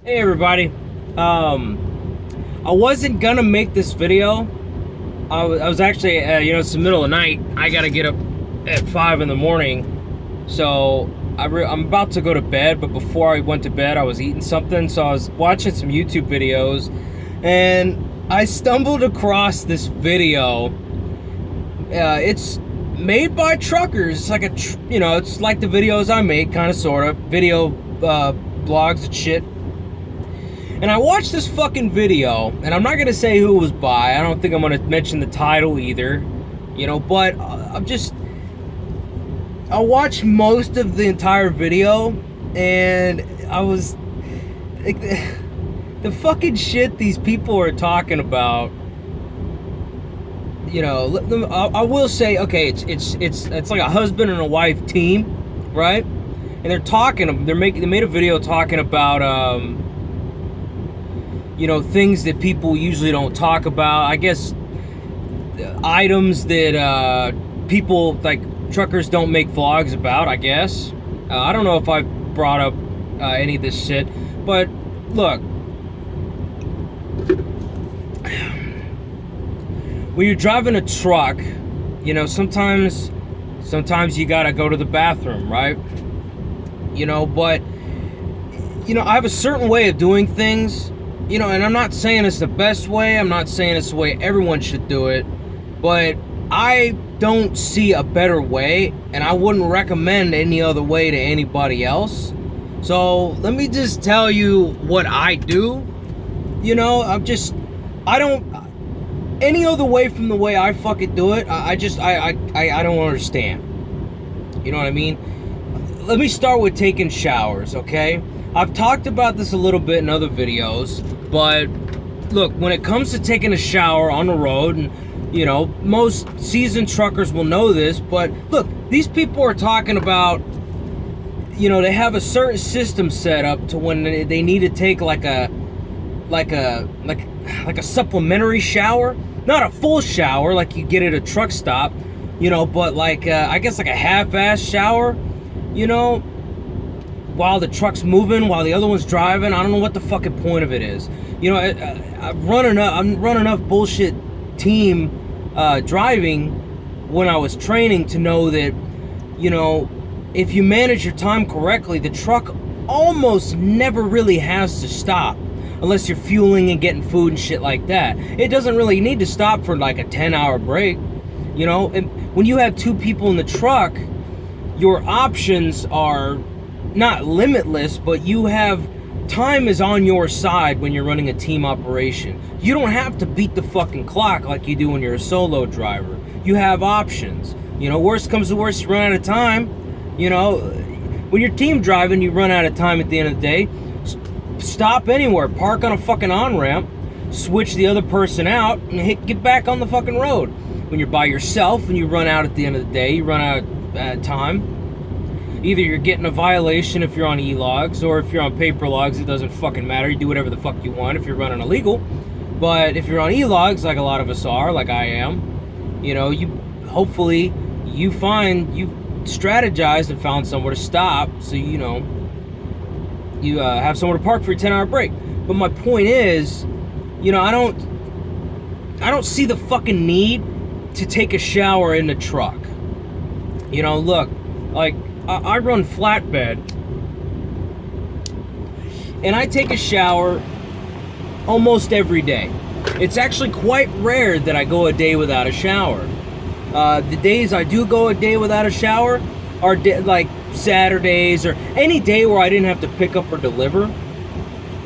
Hey everybody. I wasn't gonna make this video. I was actually, it's the middle of the night. I gotta get up at 5 in the morning. So I'm about to go to bed, but before I went to bed, I was eating something. So I was watching some YouTube videos, and I stumbled across this video. It's made by truckers. It's like it's like the videos I make, kind of, sort of video blogs and shit. And I watched this fucking video, and I'm not gonna say who it was by. I don't think I'm gonna mention the title either, but I watched most of the entire video, and I was like, the fucking shit these people are talking about. I will say, okay, it's like a husband and a wife team, right? And they made a video talking about things that people usually don't talk about. I guess items that people like truckers don't make vlogs about, I guess. I don't know if I've brought up any of this shit, but look, when you're driving a truck, sometimes you gotta go to the bathroom, right? But I have a certain way of doing things. And I'm not saying it's the best way. I'm not saying it's the way everyone should do it. But I don't see a better way, and I wouldn't recommend any other way to anybody else. So let me just tell you what I do. I don't, any other way from the way I fucking do it, I don't understand. You know what I mean? Let me start with taking showers, okay? I've talked about this a little bit in other videos, but look, when it comes to taking a shower on the road, and most seasoned truckers will know this, but look, these people are talking about, they have a certain system set up to when they need to take like a supplementary shower, not a full shower like you get at a truck stop, but I guess like a half-ass shower, while the truck's moving, while the other one's driving. I don't know what the fucking point of it is. I'm running enough bullshit team driving when I was training to know that, if you manage your time correctly, the truck almost never really has to stop unless you're fueling and getting food and shit like that. It doesn't really need to stop for like a 10-hour break, and when you have two people in the truck, your options are not limitless, but time is on your side when you're running a team operation. You don't have to beat the fucking clock like you do when you're a solo driver. You have options. Worst comes to worst, you run out of time. When you're team driving, you run out of time at the end of the day. Stop anywhere, park on a fucking on-ramp, switch the other person out, and get back on the fucking road. When you're by yourself and you run out at the end of the day, you run out of time. Either you're getting a violation if you're on e-logs, or if you're on paper logs, it doesn't fucking matter. You do whatever the fuck you want if you're running illegal. But if you're on e-logs, like a lot of us are, like I am, you hopefully you strategized and found somewhere to stop, so you have somewhere to park for your 10-hour break. But my point is, I don't see the fucking need to take a shower in the truck. Look, like, I run flatbed, and I take a shower almost every day. It's actually quite rare that I go a day without a shower. The days I do go a day without a shower are like Saturdays, or any day where I didn't have to pick up or deliver,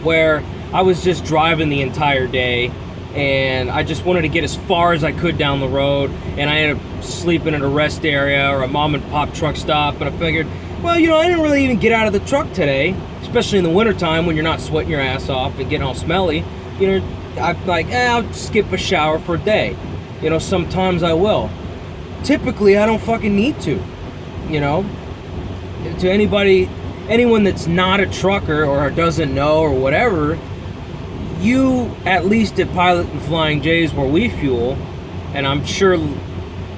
where I was just driving the entire day, and I just wanted to get as far as I could down the road, and I ended up sleeping at a rest area or a mom and pop truck stop, and I figured, well, I didn't really even get out of the truck today, especially in the wintertime when you're not sweating your ass off and getting all smelly. I'm like, I'll skip a shower for a day. Sometimes I will. Typically, I don't fucking need to. To anyone that's not a trucker or doesn't know or whatever, you, at least at Pilot and Flying J's where we fuel, and I'm sure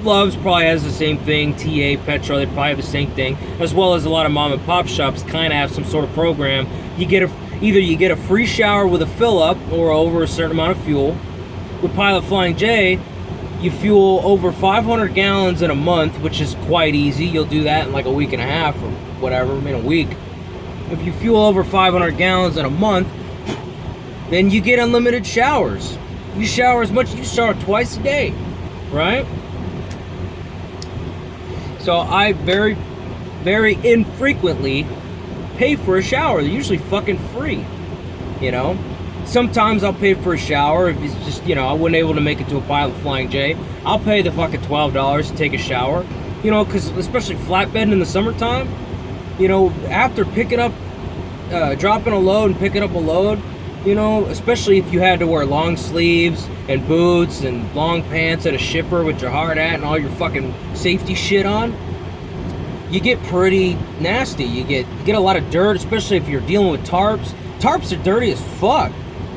Love's probably has the same thing, TA, Petro, they probably have the same thing, as well as a lot of mom and pop shops kind of have some sort of program. You get Either you get a free shower with a fill up or over a certain amount of fuel. With Pilot Flying J, you fuel over 500 gallons in a month, which is quite easy. You'll do that in like a week and a half or whatever, in a week. If you fuel over 500 gallons in a month, then you get unlimited showers. You shower as much, you shower twice a day, right? So I very, very infrequently pay for a shower. They're usually fucking free, you know? Sometimes I'll pay for a shower if it's just, you know, I wasn't able to make it to a Pilot Flying J. I'll pay the fucking $12 to take a shower, you know, because especially flatbed in the summertime, you know, after picking up, dropping a load and picking up a load, you know, especially if you had to wear long sleeves and boots and long pants at a shipper with your hard hat and all your fucking safety shit on, you get pretty nasty. You get a lot of dirt, especially if you're dealing with tarps. Tarps are dirty as fuck.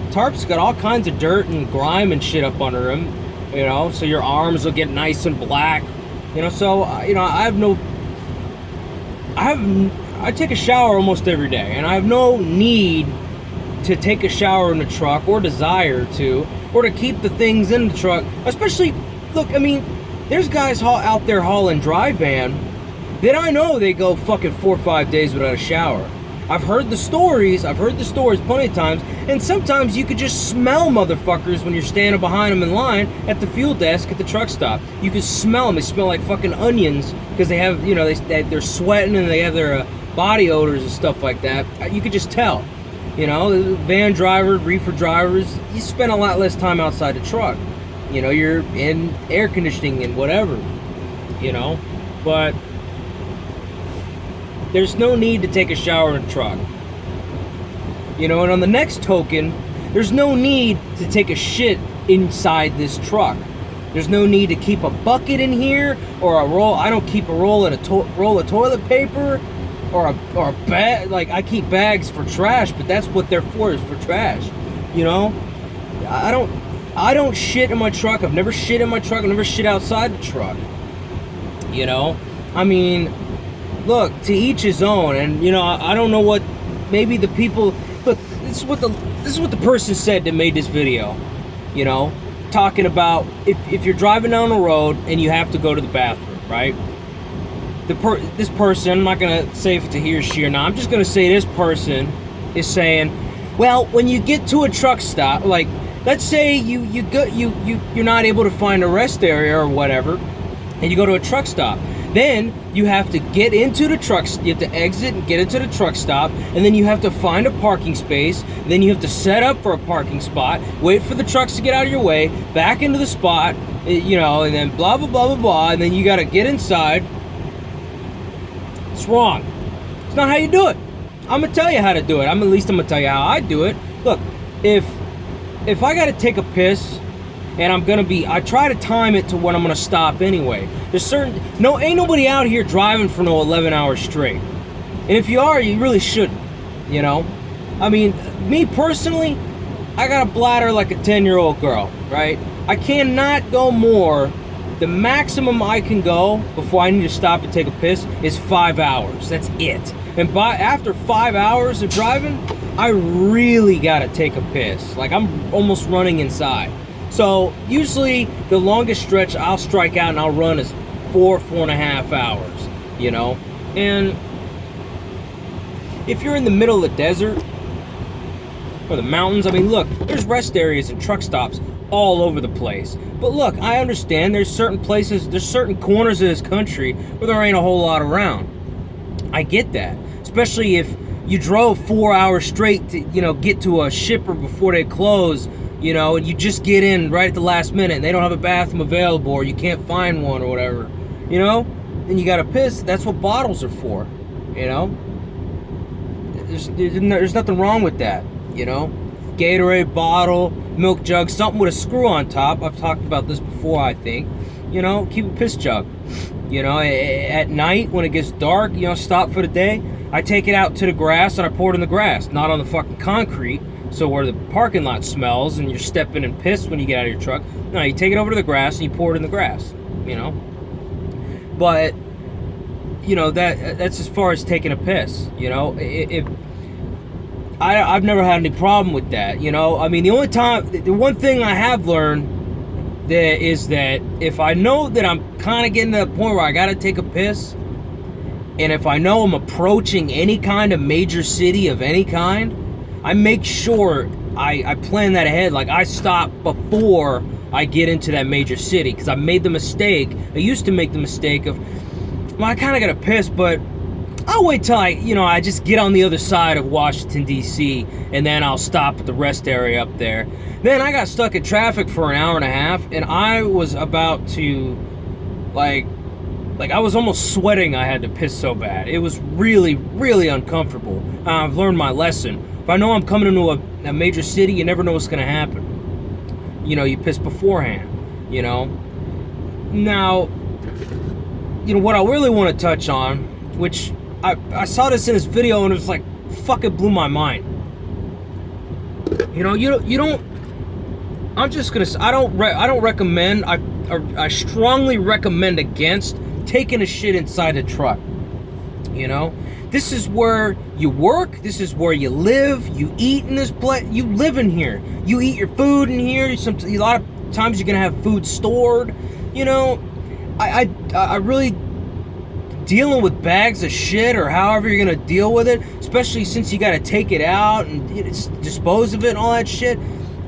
Tarps got all kinds of dirt and grime and shit up under them, you know, so your arms will get nice and black, you know. So, you know, I take a shower almost every day, and I have no need to take a shower in the truck, or desire to, or to keep the things in the truck. Especially, look, I mean, there's guys out there hauling dry van that I know they go fucking 4 or 5 days without a shower. I've heard the stories plenty of times, and sometimes you could just smell motherfuckers when you're standing behind them in line at the fuel desk at the truck stop. You can smell them. They smell like fucking onions because they have, you know, they're sweating and they have their body odors and stuff like that. You could just tell. You know, van drivers, reefer drivers, you spend a lot less time outside the truck. You know, you're in air conditioning and whatever, you know, but there's no need to take a shower in a truck. You know, and on the next token, there's no need to take a shit inside this truck. There's no need to keep a bucket in here or a roll. I don't keep a roll of toilet paper or a bag. Like, I keep bags for trash, but that's what they're for, is for trash. You know, I don't shit in my truck. I've never shit in my truck. I've never shit outside the truck. You know, I mean, look, to each his own. And you know, I don't know what, maybe the people, look, this is what the person said that made this video, you know, talking about if you're driving down the road and you have to go to the bathroom, right? This person, I'm not gonna say if it's a he or she or not, I'm just gonna say this person is saying, well, when you get to a truck stop, like, let's say you're not able to find a rest area or whatever, and you go to a truck stop. Then you have to get into the truck, you have to exit and get into the truck stop, and then you have to find a parking space, then you have to set up for a parking spot, wait for the trucks to get out of your way, back into the spot, you know, and then blah, blah, blah, blah, blah, and then you gotta get inside. It's wrong. It's not how you do it. I'm gonna tell you how to do it. I'm gonna tell you how I do it. Look, if I gotta take a piss, and I try to time it to when I'm gonna stop anyway. Ain't nobody out here driving for no 11 hours straight. And if you are, you really shouldn't, you know? I mean, me personally, I got a bladder like a 10-year-old girl, right? I cannot go more. The maximum I can go before I need to stop and take a piss is 5 hours. That's it. And after 5 hours of driving, I really gotta take a piss. Like, I'm almost running inside. So usually the longest stretch I'll strike out and I'll run is 4.5 hours, you know? And if you're in the middle of the desert or the mountains, I mean, look, there's rest areas and truck stops all over the place. But look, I understand there's certain places, there's certain corners of this country where there ain't a whole lot around. I get that, especially if you drove 4 hours straight to, you know, get to a shipper before they close, you know, and you just get in right at the last minute and they don't have a bathroom available or you can't find one or whatever, you know, and you gotta piss. That's what bottles are for, you know. There's nothing wrong with that, you know. Gatorade bottle, milk jug, something with a screw on top. I've talked about this before, I think. You know, keep a piss jug. You know, at night when it gets dark, you know, stop for the day. I take it out to the grass and I pour it in the grass, not on the fucking concrete. So where the parking lot smells and you're stepping in piss when you get out of your truck. No, you take it over to the grass and you pour it in the grass, you know. But, you know, that's as far as taking a piss, you know. I've never had any problem with that, you know. I mean, the one thing I have learned is that if I know that I'm kind of getting to the point where I gotta take a piss, and if I know I'm approaching any kind of major city of any kind, I make sure I plan that ahead. Like, I stop before I get into that major city, because I made the mistake. I used to make the mistake of, well, I kind of gotta piss, but I'll wait till I just get on the other side of Washington, D.C., and then I'll stop at the rest area up there. Then I got stuck in traffic for an hour and a half, and I was about to, like I was almost sweating. I had to piss so bad. It was really, really uncomfortable. I've learned my lesson. If I know I'm coming into a major city, you never know what's going to happen. You know, you piss beforehand, you know. Now, you know, what I really want to touch on, which I saw this in this video and it was like, fucking blew my mind. You know, you don't. I'm just gonna. I don't recommend. I strongly recommend against taking a shit inside a truck. You know, this is where you work. This is where you live. You eat in this place. You live in here. You eat your food in here. A lot of times you're gonna have food stored. You know, I really. Dealing with bags of shit or however you're gonna deal with it, especially since you gotta take it out and dispose of it and all that shit,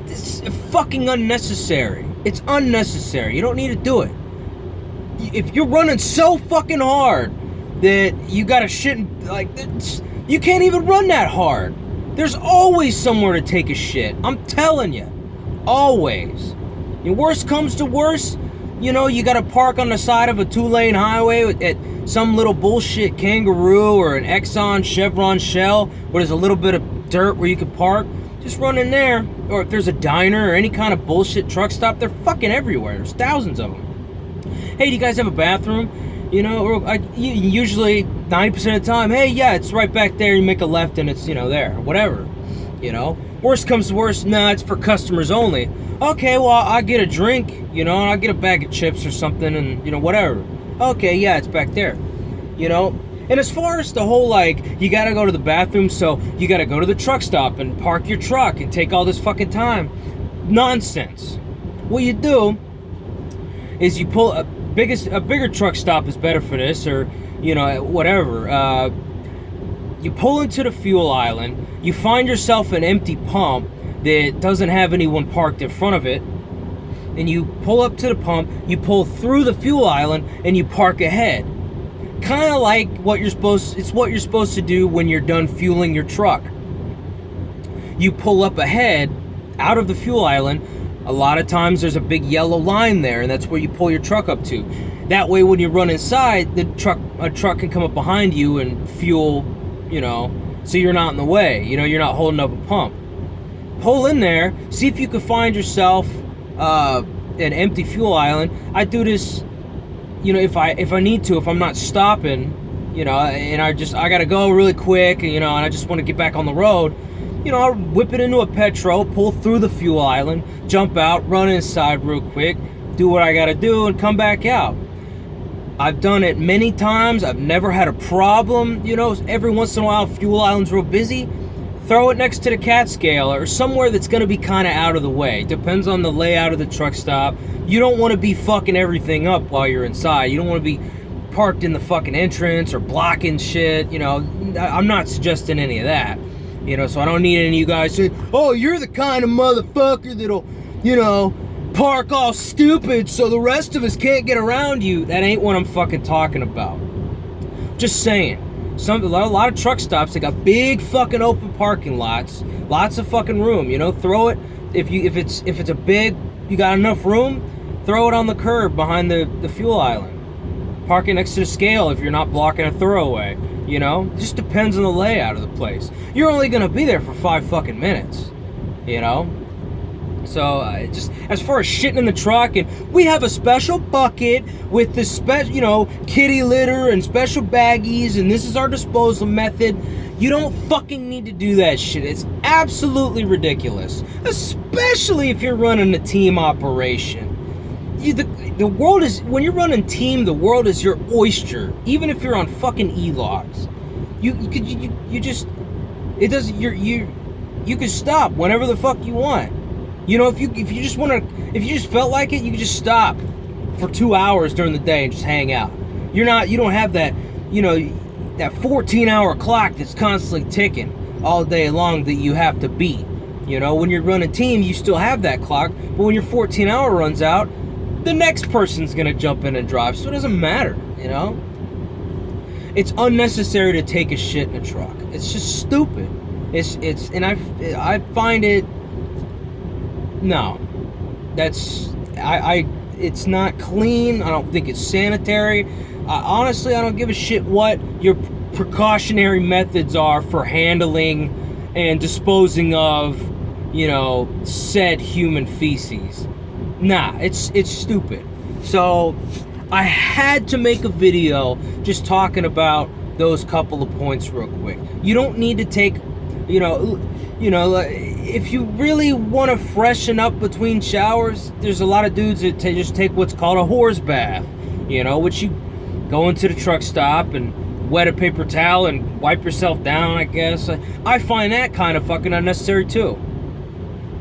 it's fucking unnecessary. It's unnecessary. You don't need to do it. If you're running so fucking hard that you gotta shit, you can't even run that hard. There's always somewhere to take a shit. I'm telling you, always. And worst comes to worst, you know, you gotta park on the side of a 2-lane highway at some little bullshit Kangaroo or an Exxon, Chevron, Shell, where there's a little bit of dirt where you can park. Just run in there. Or if there's a diner or any kind of bullshit truck stop, they're fucking everywhere. There's thousands of them. Hey, do you guys have a bathroom? You know, or usually 90% of the time, hey, yeah, it's right back there. You make a left and it's, you know, there. Whatever. You know? Worst comes to worst, nah, it's for customers only. Okay, well, I'll get a drink, you know, and I'll get a bag of chips or something and, you know, whatever. Okay, yeah, it's back there, you know? And as far as the whole, like, you gotta go to the bathroom, so you gotta go to the truck stop and park your truck and take all this fucking time. Nonsense. What you do is you pull a bigger truck stop is better for this, or, you know, whatever. You pull into the fuel island, you find yourself an empty pump that doesn't have anyone parked in front of it, and you pull up to the pump, you pull through the fuel island, and you park ahead. Kind of like what you're supposed to do when you're done fueling your truck. You pull up ahead, out of the fuel island. A lot of times there's a big yellow line there, and that's where you pull your truck up to. That way when you run inside, a truck can come up behind you and fuel, you know, so you're not in the way. You know, you're not holding up a pump. Pull in there, see if you can find yourself an empty fuel island. I do this, you know, if I need to, if I'm not stopping, you know, and I gotta go really quick, you know, and I just want to get back on the road, you know, I'll whip it into a Petro, pull through the fuel island, jump out, run inside real quick, do what I gotta do, and come back out. I've done it many times. I've never had a problem. You know, every once in a while, fuel island's real busy. Throw it next to the cat scale or somewhere that's going to be kind of out of the way. Depends on the layout of the truck stop. You don't want to be fucking everything up while you're inside. You don't want to be parked in the fucking entrance or blocking shit. You know, I'm not suggesting any of that. You know, so I don't need any of you guys saying, oh, you're the kind of motherfucker that'll, you know, park all stupid so the rest of us can't get around you. That ain't what I'm fucking talking about. Just saying. A lot of truck stops, they got big fucking open parking lots, lots of fucking room. You know, throw it if it's a big, you got enough room, throw it on the curb behind the fuel island. Park it next to the scale if you're not blocking a throwaway. You know, just depends on the layout of the place. You're only gonna be there for 5 fucking minutes. You know. So just as far as shitting in the truck, and we have a special bucket with the you know, kitty litter and special baggies, and this is our disposal method. You don't fucking need to do that shit. It's absolutely ridiculous, especially if you're running a team operation. The world is, when you're running team, the world is your oyster. Even if you're on fucking e-logs, you just, it doesn't. you can stop whenever the fuck you want. You know, if you just felt like it, you could just stop for 2 hours during the day and just hang out. You don't have that, you know, that 14-hour clock that's constantly ticking all day long that you have to beat. You know, when you're running team, you still have that clock, but when your 14-hour runs out, the next person's gonna jump in and drive, so it doesn't matter, you know? It's unnecessary to take a shit in a truck. It's just stupid. And I find it, no. It's not clean. I don't think it's sanitary. Honestly, I don't give a shit what your precautionary methods are for handling and disposing of, you know, said human feces. Nah, it's stupid. So I had to make a video just talking about those couple of points real quick. You don't need to take, you know, if you really want to freshen up between showers, there's a lot of dudes that just take what's called a horse bath, you know, which you go into the truck stop and wet a paper towel and wipe yourself down, I guess. I find that kind of fucking unnecessary too.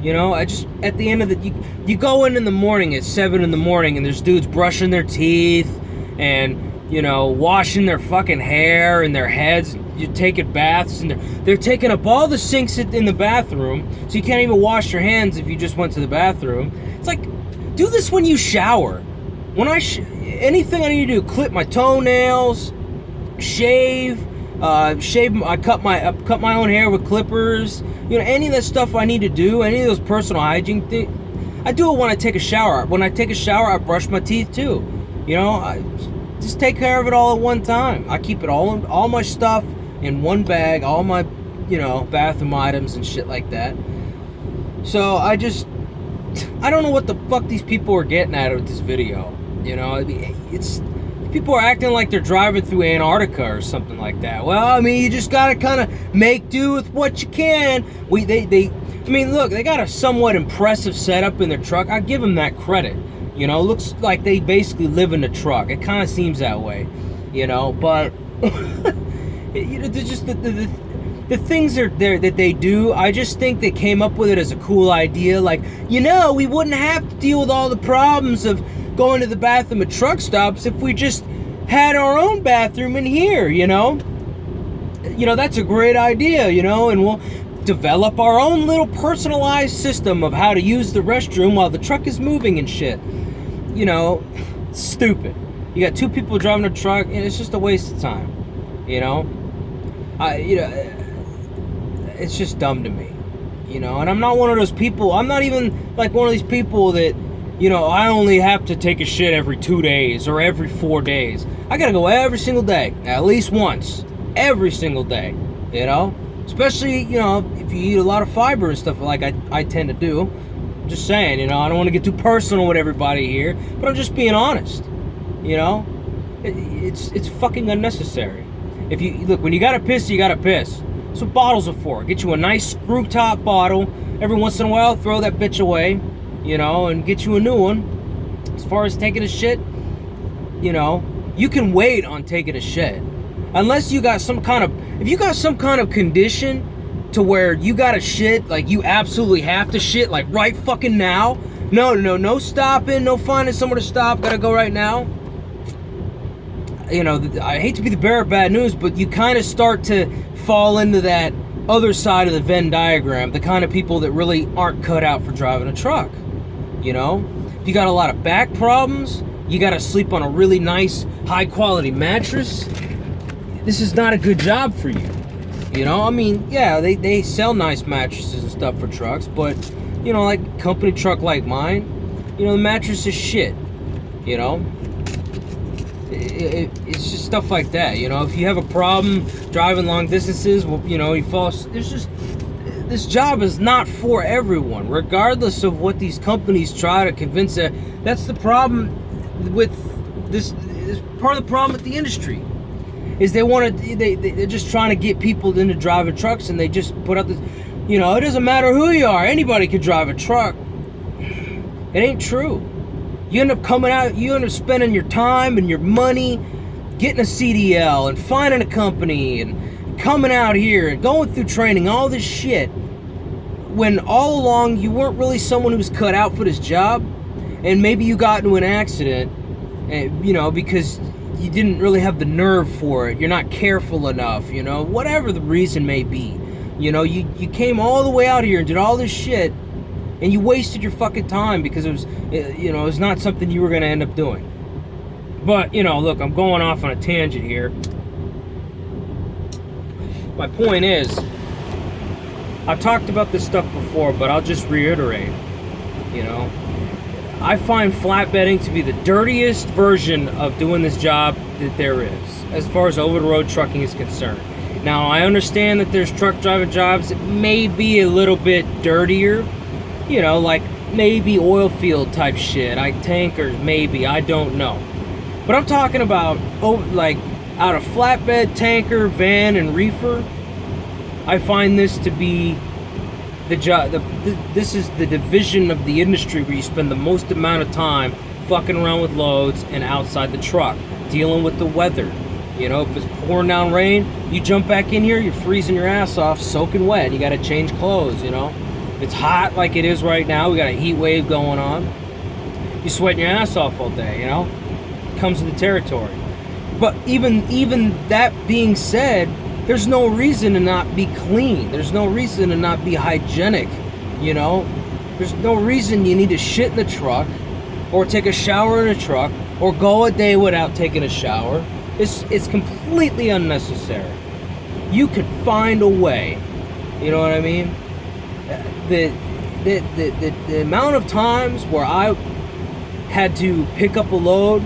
You know, at the end of you go in the morning at 7 in the morning and there's dudes brushing their teeth and, you know, washing their fucking hair and their heads. You're taking baths and they're taking up all the sinks in the bathroom, so you can't even wash your hands if you just went to the bathroom. It's like, do this when you shower. When anything I need to do, clip my toenails, shave. I cut my own hair with clippers. You know, any of that stuff I need to do, any of those personal hygiene things, I do it when I take a shower. When I take a shower, I brush my teeth too. You know, I just take care of it all at one time. I keep it all my stuff in one bag, all my, you know, bathroom items and shit like that. So I don't know what the fuck these people are getting at with this video. You know, it's people are acting like they're driving through Antarctica or something like that. Well, I mean, you just gotta kind of make do with what you can. I mean, look, they got a somewhat impressive setup in their truck. I give them that credit. You know, looks like they basically live in the truck. It kind of seems that way, you know. But you know, they're just the things that they do. I just think they came up with it as a cool idea. Like, you know, we wouldn't have to deal with all the problems of going to the bathroom at truck stops if we just had our own bathroom in here, you know? You know, that's a great idea, you know, and we'll develop our own little personalized system of how to use the restroom while the truck is moving and shit. You know, stupid. You got two people driving a truck, and it's just a waste of time, you know? It's just dumb to me, you know? And I'm not one of those people, I'm not even like one of these people that, you know, I only have to take a shit every 2 days or every 4 days. I gotta go every single day, at least once, every single day, you know? Especially, you know, if you eat a lot of fiber and stuff like I tend to do. I'm just saying, you know, I don't want to get too personal with everybody here, but I'm just being honest, you know? It's fucking unnecessary. If you, look, when you gotta piss, you gotta piss. That's what bottles are for. Get you a nice screw top bottle. Every once in a while, throw that bitch away, you know, and get you a new one. As far as taking a shit, you know, you can wait on taking a shit. Unless you got some kind of, if you got some kind of condition to where you gotta shit, like you absolutely have to shit, like right fucking now. No stopping, no finding somewhere to stop, gotta go right now. You know, I hate to be the bearer of bad news, but you kind of start to fall into that other side of the Venn diagram, the kind of people that really aren't cut out for driving a truck. You know, if you got a lot of back problems, you gotta sleep on a really nice, high quality mattress, this is not a good job for you. You know, I mean, yeah, they sell nice mattresses and stuff for trucks, but, you know, like a company truck like mine, you know, the mattress is shit, you know? It's just stuff like that, you know? If you have a problem driving long distances, well, you know, you fall, there's just, this job is not for everyone, regardless of what these companies try to convince that. That's the problem with this, is part of the problem with the industry. Is they're just trying to get people into driving trucks, and they just put out this, you know, it doesn't matter who you are, anybody can drive a truck. It ain't true. You end up spending your time and your money getting a CDL and finding a company and coming out here and going through training, all this shit. when all along you weren't really someone who was cut out for this job, and maybe you got into an accident, and, you know, because you didn't really have the nerve for it, you're not careful enough, you know, whatever the reason may be. You know, you came all the way out here and did all this shit, and you wasted your fucking time because it was, you know, it's not something you were going to end up doing. But, you know, look, I'm going off on a tangent here. My point is, I've talked about this stuff before, but I'll just reiterate, you know. I find flatbedding to be the dirtiest version of doing this job that there is, as far as over-the-road trucking is concerned. Now, I understand that there's truck driving jobs that may be a little bit dirtier, you know, like maybe oil field type shit, like tankers, maybe, I don't know. But I'm talking about, like, out of flatbed, tanker, van, and reefer, I find this to be the job. This is the division of the industry where you spend the most amount of time fucking around with loads and outside the truck, dealing with the weather. You know, if it's pouring down rain, you jump back in here, you're freezing your ass off, soaking wet. You got to change clothes, you know. If it's hot like it is right now, we got a heat wave going on. You're sweating your ass off all day, you know. It comes with the territory. But even that being said, there's no reason to not be clean. There's no reason to not be hygienic, you know. There's no reason you need to shit in the truck or take a shower in a truck or go a day without taking a shower. It's completely unnecessary. You could find a way, you know what I mean? The amount of times where I had to pick up a load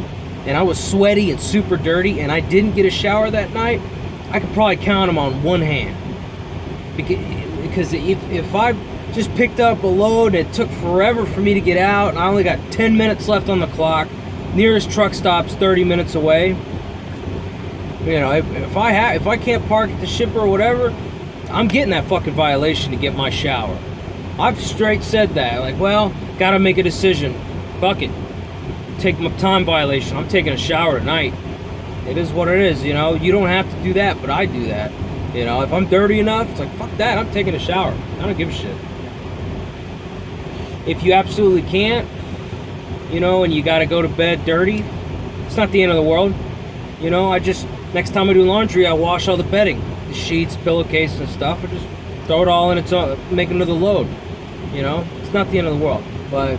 and I was sweaty and super dirty and I didn't get a shower that night, I could probably count them on one hand. Because if I just picked up a load and it took forever for me to get out and I only got 10 minutes left on the clock, nearest truck stop's 30 minutes away, you know, if I can't park at the shipper or whatever, I'm getting that fucking violation to get my shower. I've straight said that, like, well, gotta make a decision. Fuck it. Take my time violation. I'm taking a shower tonight. It is what it is, you know. You don't have to do that, but I do that. You know, if I'm dirty enough, it's like, fuck that, I'm taking a shower. I don't give a shit. If you absolutely can't, you know, and you gotta go to bed dirty, it's not the end of the world. You know, next time I do laundry, I wash all the bedding. The sheets, pillowcases, and stuff. I just throw it all in its own, make another load. You know, it's not the end of the world. But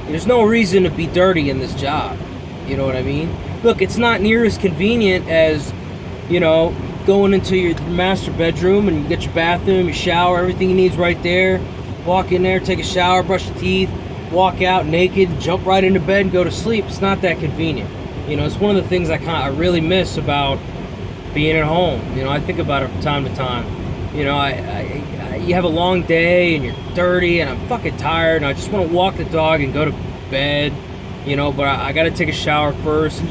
there's no reason to be dirty in this job. You know what I mean? Look, it's not near as convenient as, you know, going into your master bedroom and you get your bathroom, your shower, everything you need is right there. Walk in there, take a shower, brush your teeth, walk out naked, jump right into bed and go to sleep. It's not that convenient. You know, it's one of the things I really miss about being at home. You know, I think about it from time to time. You know, you have a long day and you're dirty and I'm fucking tired and I just want to walk the dog and go to bed. You know, but I got to take a shower first. And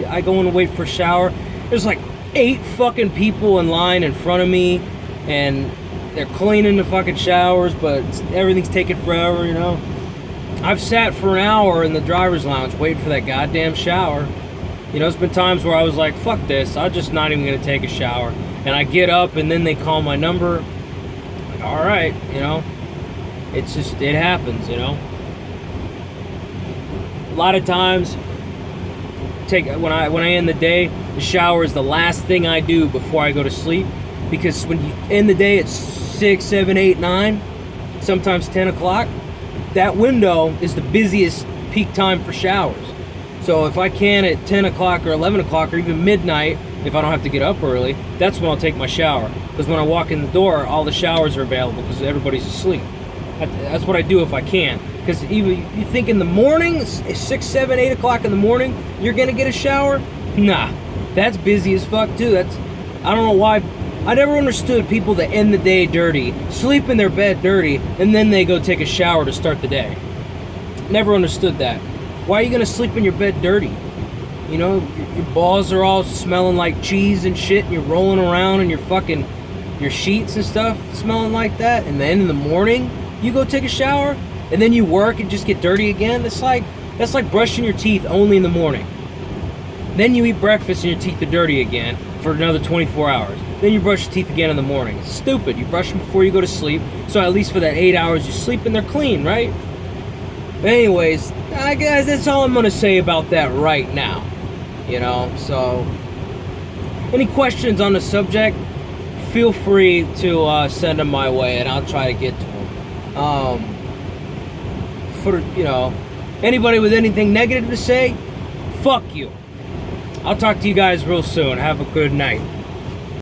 I go in to wait for a shower. There's like 8 fucking people in line in front of me, and they're cleaning the fucking showers, but everything's taking forever. You know, I've sat for an hour in the driver's lounge waiting for that goddamn shower. You know, there's been times where I was like, fuck this, I'm just not even gonna take a shower. And I get up and then they call my number. Like, all right, you know, it happens, you know. A lot of times, when I end the day, the shower is the last thing I do before I go to sleep, because when you end the day at 6, 7, 8, 9, sometimes 10 o'clock, that window is the busiest peak time for showers. So if I can at 10 o'clock or 11 o'clock or even midnight, if I don't have to get up early, that's when I'll take my shower. Because when I walk in the door, all the showers are available because everybody's asleep. That's what I do if I can. Because even you think in the morning, 6, 7, 8 o'clock in the morning, you're gonna get a shower? Nah, that's busy as fuck too. I don't know why. I never understood people that end the day dirty, sleep in their bed dirty, and then they go take a shower to start the day. Never understood that. Why are you gonna sleep in your bed dirty? You know, your balls are all smelling like cheese and shit, and you're rolling around in your sheets and stuff smelling like that, and then in the morning you go take a shower, and then you work and just get dirty again. That's like brushing your teeth only in the morning. Then you eat breakfast and your teeth are dirty again. for another 24 hours. Then you brush your teeth again in the morning. It's stupid. You brush them before you go to sleep, so at least for that 8 hours you sleep and they're clean, right? But anyways, I guess that's all I'm gonna say about that right now. You know, so any questions on the subject, feel free to send them my way, and I'll try to get to them. For anybody with anything negative to say, fuck you. I'll talk to you guys real soon. Have a good night.